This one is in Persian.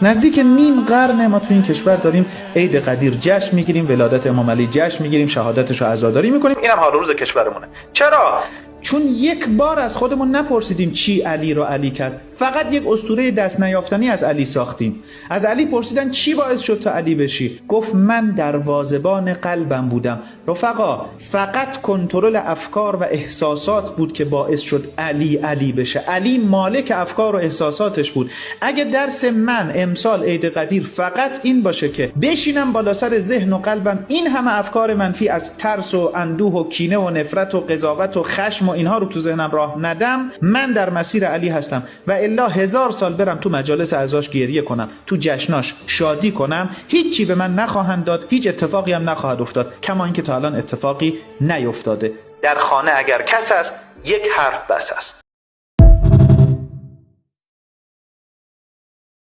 نزدیک نیم قرن ما تو این کشور داریم عید قدیر جشن میگیریم، ولادت امام علی جشن میگیریم، شهادتش رو عزاداری میکنیم. اینم حال روز کشورمونه. چرا؟ چون یک بار از خودمون نپرسیدیم چی علی رو علی کرد. فقط یک اسطوره دست نیافتنی از علی ساختیم. از علی پرسیدن چی باعث شد تا علی بشی؟ گفت من دروازه‌بان قلبم بودم. رفقا، فقط کنترل افکار و احساسات بود که باعث شد علی علی بشه. علی مالک افکار و احساساتش بود. اگه درس من امسال عید قدیر فقط این باشه که بشینم بالا سر ذهن و قلبم این همه افکار منفی از ترس و اندوه و کینه و نفرت و قضاوت و خشم و اینها رو تو ذهنم راه ندم، من در مسیر علی هستم. و الا 1000 سال برم تو مجالس عزاش گریه کنم، تو جشناش شادی کنم، هیچی به من نخواهند داد، هیچ اتفاقی هم نخواهد افتاد، کما اینکه تا الان اتفاقی نیفتاده. در خانه اگر کس است یک حرف بس است.